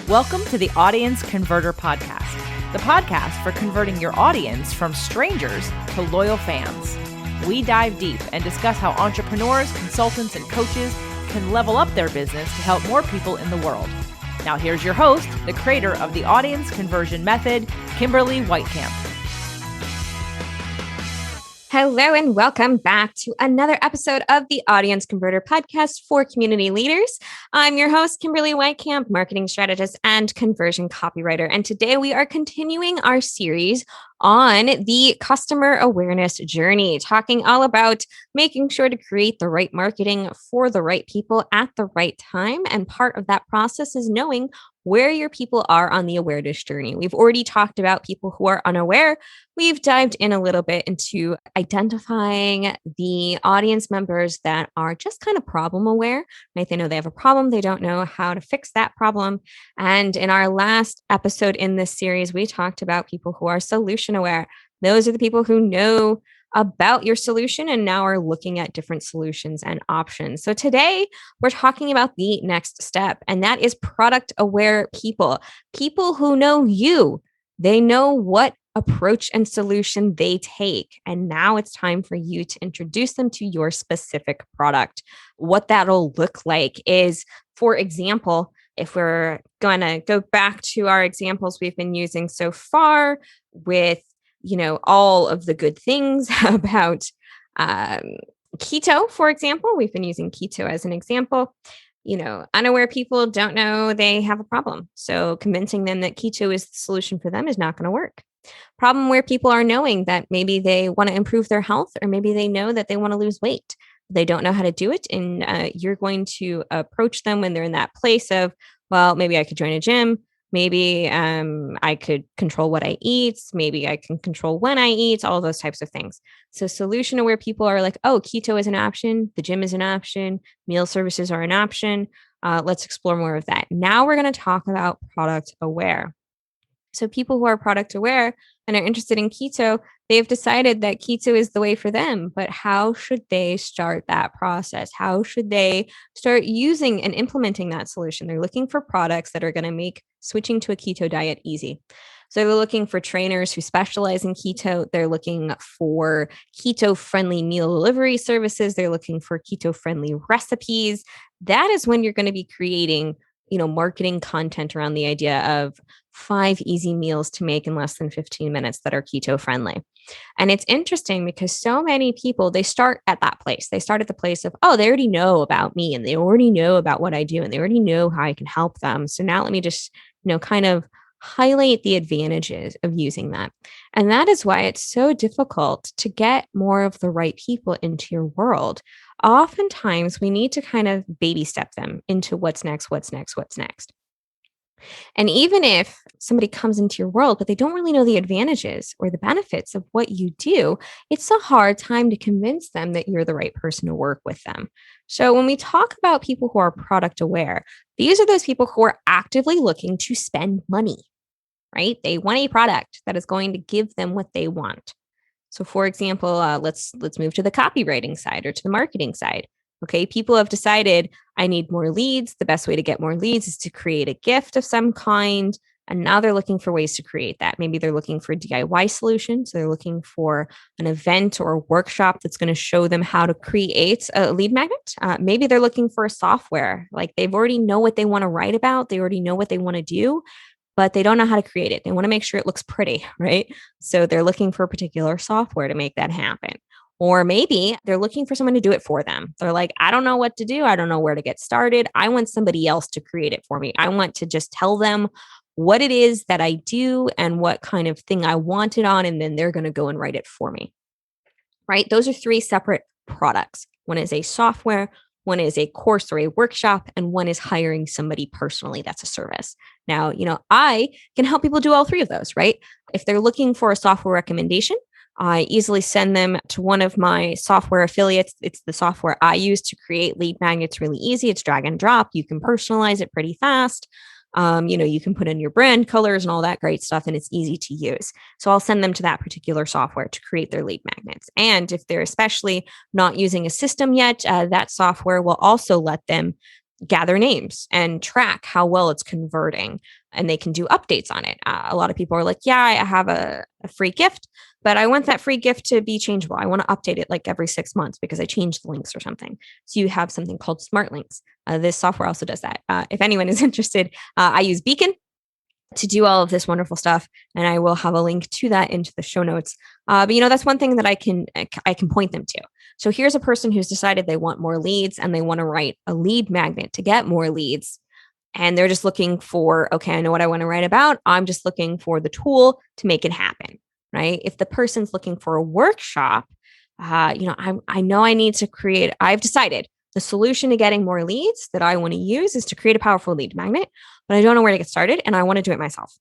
Welcome to the Audience Converter Podcast, the podcast for converting your audience from strangers to loyal fans. We dive deep and discuss how entrepreneurs, consultants, and coaches can level up their business to help more people in the world. Now here's your host, the creator of the Audience Conversion Method, Kimberly Weitkamp. Hello and welcome back to another episode of the Audience Converter Podcast for community leaders. I'm your host, Kimberly Weitkamp, marketing strategist and conversion copywriter. And today we are continuing our series on the customer awareness journey, talking all about making sure to create the right marketing for the right people at the right time. And part of that process is knowing where your people are on the awareness journey. We've already talked about people who are unaware. We've dived in a little bit into identifying the audience members that are just kind of problem aware, right? They know they have a problem. They don't know how to fix that problem. And in our last episode in this series, we talked about people who are solution aware. Those are the people who know about your solution and now are looking at different solutions and options. So today we're talking about the next step, and that is product aware people, people who know you. They know what approach and solution they take. And now it's time for you to introduce them to your specific product. What that'll look like is, for example, if we're going to go back to our examples we've been using so far with all of the good things about keto, for example. We've been using keto as an example. Unaware people don't know they have a problem. So convincing them that keto is the solution for them is not going to work. Problem where people are knowing that maybe they want to improve their health, or maybe they know that they want to lose weight. They don't know how to do it. And you're going to approach them when they're in that place of, well, maybe I could join a gym. Maybe I could control what I eat. Maybe I can control when I eat, all those types of things. So solution aware people are like, oh, keto is an option. The gym is an option. Meal services are an option. Let's explore more of that. Now we're going to talk about product aware. So people who are product aware and are interested in keto, they've decided that keto is the way for them, but how should they start that process? How should they start using and implementing that solution? They're looking for products that are going to make switching to a keto diet easy. So they're looking for trainers who specialize in keto. They're looking for keto-friendly meal delivery services. They're looking for keto-friendly recipes. That is when you're going to be creating marketing content around the idea of 5 easy meals to make in less than 15 minutes that are keto friendly. And it's interesting because so many people, they start at that place. They start at the place of, oh, they already know about me and they already know about what I do and they already know how I can help them. So now let me just, kind of highlight the advantages of using that. And that is why it's so difficult to get more of the right people into your world. Oftentimes we need to kind of baby step them into what's next. And even if somebody comes into your world, but they don't really know the advantages or the benefits of what you do, it's a hard time to convince them that you're the right person to work with them. So when we talk about people who are product aware, these are those people who are actively looking to spend money, right? They want a product that is going to give them what they want. So for example, let's move to the copywriting side or to the marketing side. Okay, people have decided I need more leads. The best way to get more leads is to create a gift of some kind. And now they're looking for ways to create that. Maybe they're looking for a DIY solution. So they're looking for an event or a workshop that's going to show them how to create a lead magnet. Maybe they're looking for a software. Like they've already know what they want to write about. They already know what they want to do, but they don't know how to create it. They want to make sure it looks pretty, right? So they're looking for a particular software to make that happen. Or maybe they're looking for someone to do it for them. They're like, I don't know what to do. I don't know where to get started. I want somebody else to create it for me. I want to just tell them what it is that I do and what kind of thing I want it on. And then they're going to go and write it for me, right? Those are 3 separate products. One is a software, one is a course or a workshop, and one is hiring somebody personally. That's a service. Now, I can help people do all 3 of those, right? If they're looking for a software recommendation, I easily send them to one of my software affiliates. It's the software I use to create lead magnets really easy. It's drag and drop. You can personalize it pretty fast. You can put in your brand colors and all that great stuff, and it's easy to use. So I'll send them to that particular software to create their lead magnets. And if they're especially not using a system yet, that software will also let them gather names and track how well it's converting, and they can do updates on it. A lot of people are like, yeah, I have a free gift, but I want that free gift to be changeable. I want to update it like every 6 months because I changed the links or something. So you have something called smart links. This software also does that. If anyone is interested, I use Beacon to do all of this wonderful stuff, and I will have a link to that into the show notes. But that's one thing that I can point them to. So here's a person who's decided they want more leads and they want to write a lead magnet to get more leads. And they're just looking for, okay, I know what I want to write about. I'm just looking for the tool to make it happen, right? If the person's looking for a workshop, I know I need to create, I've decided the solution to getting more leads that I want to use is to create a powerful lead magnet, but I don't know where to get started and I want to do it myself.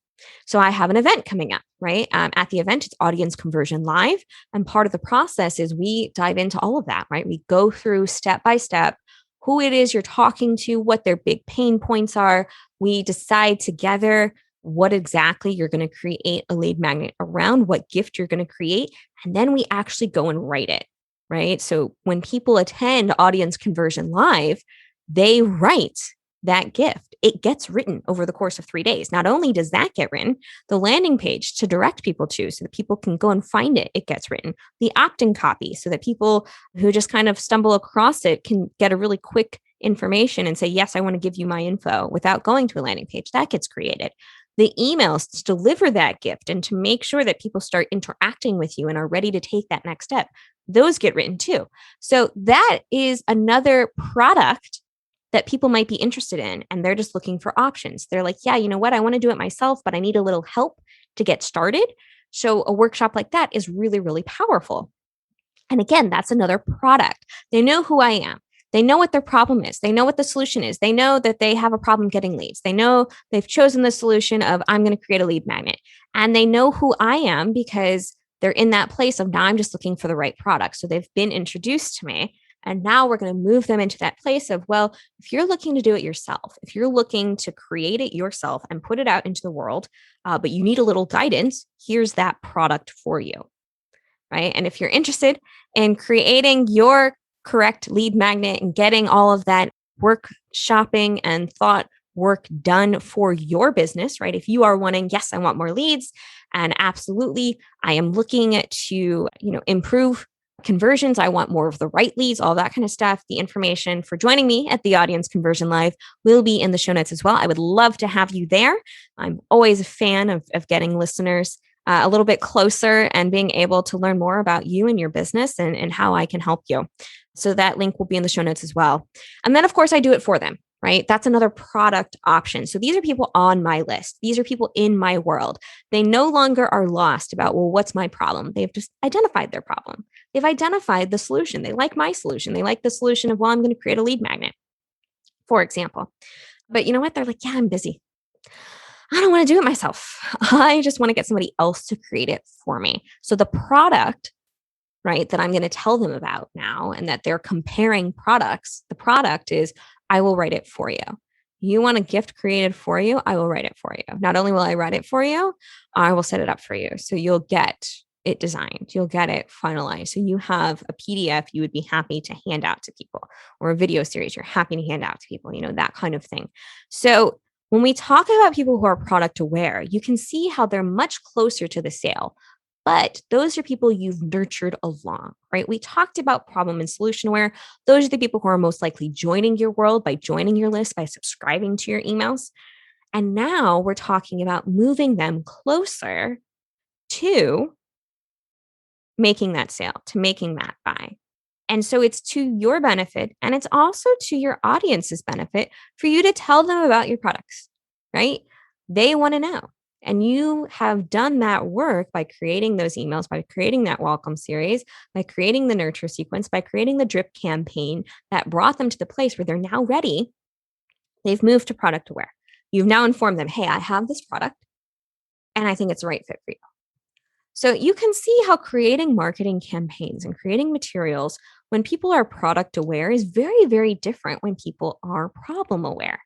So I have an event coming up, right? At the event, it's Audience Conversion Live. And part of the process is we dive into all of that, right? We go through step by step who it is you're talking to, what their big pain points are. We decide together what exactly you're going to create a lead magnet around, what gift you're going to create, and then we actually go and write it, right? So when people attend Audience Conversion Live, they write that gift. It gets written over the course of 3 days. Not only does that get written, the landing page to direct people to so that people can go and find it, it gets written. The opt-in copy so that people who just kind of stumble across it can get a really quick information and say, yes, I want to give you my info without going to a landing page. That gets created. The emails to deliver that gift and to make sure that people start interacting with you and are ready to take that next step, those get written too. So that is another product that people might be interested in, and they're just looking for options. They're like, yeah, you know what? I want to do it myself, but I need a little help to get started. So a workshop like that is really, really powerful. And again, that's another product. They know who I am. They know what their problem is. They know what the solution is. They know that they have a problem getting leads. They know they've chosen the solution of I'm going to create a lead magnet. And they know who I am because they're in that place of now I'm just looking for the right product. So they've been introduced to me. And now we're going to move them into that place of, well, if you're looking to do it yourself, if you're looking to create it yourself and put it out into the world, but you need a little guidance, here's that product for you, right? And if you're interested in creating your correct lead magnet and getting all of that workshopping and thought work done for your business, right? If you are wanting, yes, I want more leads, and absolutely, I am looking to, improve conversions. I want more of the right leads, all that kind of stuff. The information for joining me at the Audience Conversion Live will be in the show notes as well. I would love to have you there. I'm always a fan of getting listeners a little bit closer and being able to learn more about you and your business and how I can help you. So that link will be in the show notes as well. And then, of course, I do it for them. Right? That's another product option. So these are people on my list. These are people in my world. They no longer are lost about, well, what's my problem? They've just identified their problem. They've identified the solution. They like my solution. They like the solution of, well, I'm going to create a lead magnet, for example. But you know what? They're like, yeah, I'm busy. I don't want to do it myself. I just want to get somebody else to create it for me. So the product, right, that I'm going to tell them about now and that they're comparing products, the product is, I will write it for you. You want a gift created for you? I will write it for you. Not only will I write it for you, I will set it up for you. So you'll get it designed. You'll get it finalized. So you have a PDF you would be happy to hand out to people, or a video series you're happy to hand out to people, that kind of thing. So when we talk about people who are product aware, you can see how they're much closer to the sale. But those are people you've nurtured along, right? We talked about problem and solution aware. Those are the people who are most likely joining your world by joining your list, by subscribing to your emails. And now we're talking about moving them closer to making that sale, to making that buy. And so it's to your benefit, and it's also to your audience's benefit for you to tell them about your products, right? They want to know. And you have done that work by creating those emails, by creating that welcome series, by creating the nurture sequence, by creating the drip campaign that brought them to the place where they're now ready. They've moved to product aware. You've now informed them, hey, I have this product and I think it's the right fit for you. So you can see how creating marketing campaigns and creating materials when people are product aware is very, very different when people are problem aware,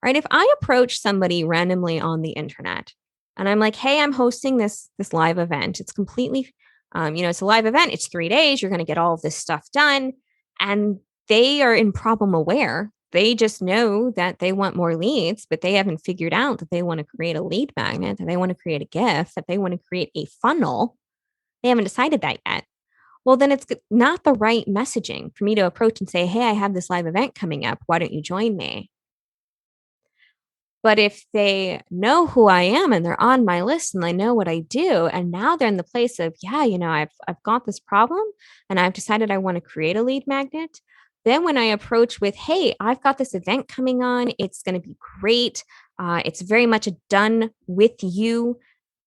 right? If I approach somebody randomly on the internet and I'm like, hey, I'm hosting this live event. It's completely, it's a live event. It's 3 days. You're going to get all of this stuff done. And they are in problem aware. They just know that they want more leads, but they haven't figured out that they want to create a lead magnet, that they want to create a gift, that they want to create a funnel. They haven't decided that yet. Well, then it's not the right messaging for me to approach and say, hey, I have this live event coming up. Why don't you join me? But if they know who I am and they're on my list and they know what I do, and now they're in the place of, yeah, I've got this problem and I've decided I want to create a lead magnet. Then when I approach with, hey, I've got this event coming on, it's going to be great. It's very much a done with you,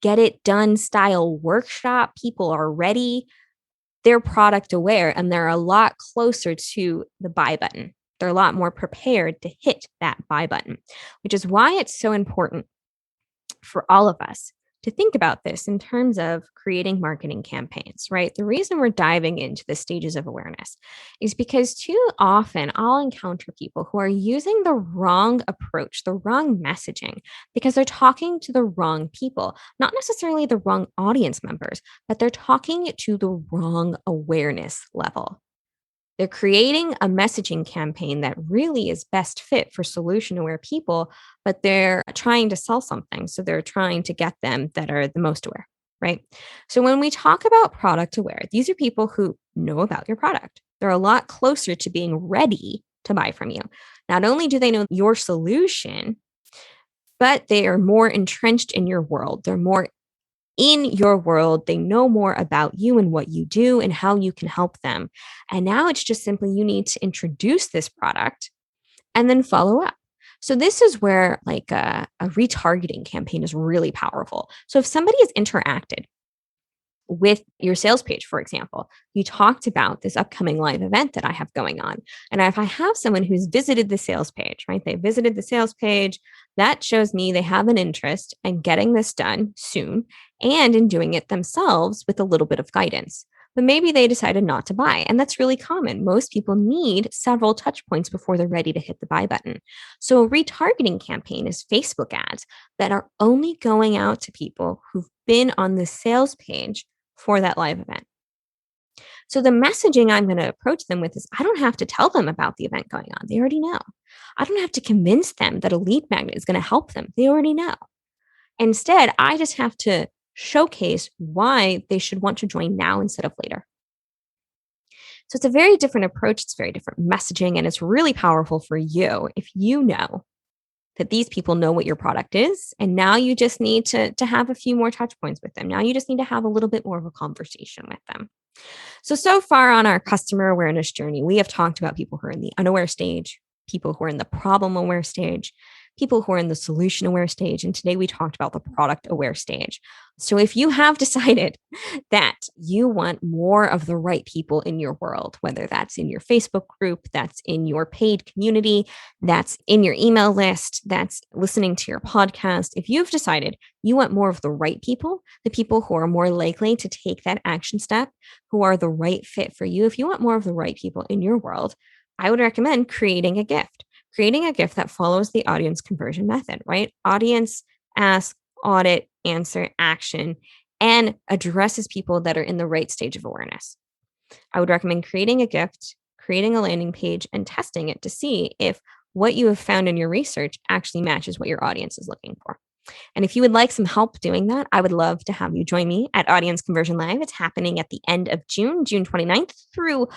get it done style workshop. People are ready. They're product aware and they're a lot closer to the buy button. They're a lot more prepared to hit that buy button, which is why it's so important for all of us to think about this in terms of creating marketing campaigns, right? The reason we're diving into the stages of awareness is because too often I'll encounter people who are using the wrong approach, the wrong messaging, because they're talking to the wrong people, not necessarily the wrong audience members, but they're talking to the wrong awareness level. They're creating a messaging campaign that really is best fit for solution aware people, but they're trying to sell something. So they're trying to get them that are the most aware, right? So when we talk about product aware, these are people who know about your product. They're a lot closer to being ready to buy from you. Not only do they know your solution, but they are more entrenched in your world. They're more in your world. They know more about you and what you do and how you can help them. And now it's just simply you need to introduce this product and then follow up. So this is where like a retargeting campaign is really powerful. So if somebody has interacted with your sales page, for example, you talked about this upcoming live event that I have going on. And if I have someone who's visited the sales page, right? They visited the sales page, that shows me they have an interest in getting this done soon and in doing it themselves with a little bit of guidance. But maybe they decided not to buy. And that's really common. Most people need several touch points before they're ready to hit the buy button. So a retargeting campaign is Facebook ads that are only going out to people who've been on the sales page for that live event. So the messaging I'm going to approach them with is I don't have to tell them about the event going on. They already know. I don't have to convince them that a lead magnet is going to help them. They already know. Instead, I just have to showcase why they should want to join now instead of later. So it's a very different approach. It's very different messaging, and it's really powerful for you if you know that these people know what your product is. And now you just need to have a few more touch points with them. Now you just need to have a little bit more of a conversation with them. So far on our customer awareness journey, we have talked about people who are in the unaware stage, people who are in the problem aware stage, people who are in the solution aware stage. And today we talked about the product aware stage. So if you have decided that you want more of the right people in your world, whether that's in your Facebook group, that's in your paid community, that's in your email list, that's listening to your podcast, if you've decided you want more of the right people, the people who are more likely to take that action step, who are the right fit for you, if you want more of the right people in your world, I would recommend creating a gift. Creating a gift that follows the audience conversion method, right? Audience, ask, audit, answer, action, and addresses people that are in the right stage of awareness. I would recommend creating a gift, creating a landing page, and testing it to see if what you have found in your research actually matches what your audience is looking for. And if you would like some help doing that, I would love to have you join me at Audience Conversion Live. It's happening at the end of June 29th through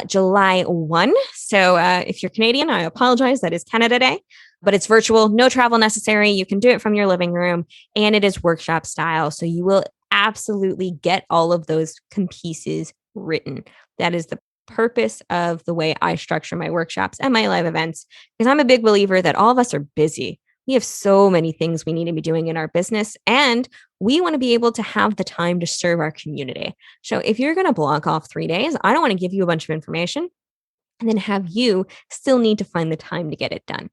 July 1. So if you're Canadian, I apologize. That is Canada Day, but it's virtual, no travel necessary. You can do it from your living room, and it is workshop style. So you will absolutely get all of those pieces written. That is the purpose of the way I structure my workshops and my live events, because I'm a big believer that all of us are busy. We have so many things we need to be doing in our business, and we want to be able to have the time to serve our community. So if you're going to block off 3 days, I don't want to give you a bunch of information and then have you still need to find the time to get it done.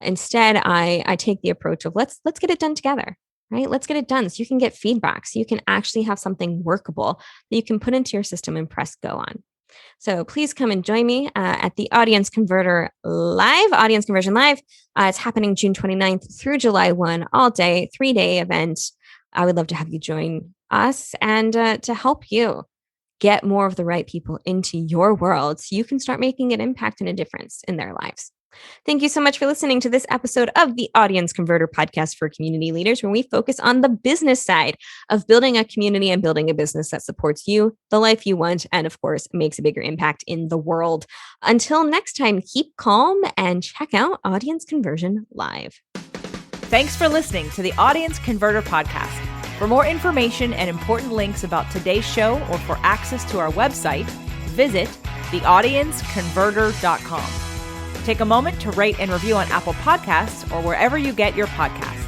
Instead, I take the approach of let's get it done together, right? Let's get it done so you can get feedback, so you can actually have something workable that you can put into your system and press go on. So please come and join me at the Audience Conversion Live. It's happening June 29th through July 1, all day, 3-day event. I would love to have you join us and to help you get more of the right people into your world so you can start making an impact and a difference in their lives. Thank you so much for listening to this episode of the Audience Converter podcast for community leaders, where we focus on the business side of building a community and building a business that supports you, the life you want, and of course, makes a bigger impact in the world. Until next time, keep calm and check out Audience Conversion Live. Thanks for listening to the Audience Converter podcast. For more information and important links about today's show or for access to our website, visit theaudienceconverter.com. Take a moment to rate and review on Apple Podcasts or wherever you get your podcasts.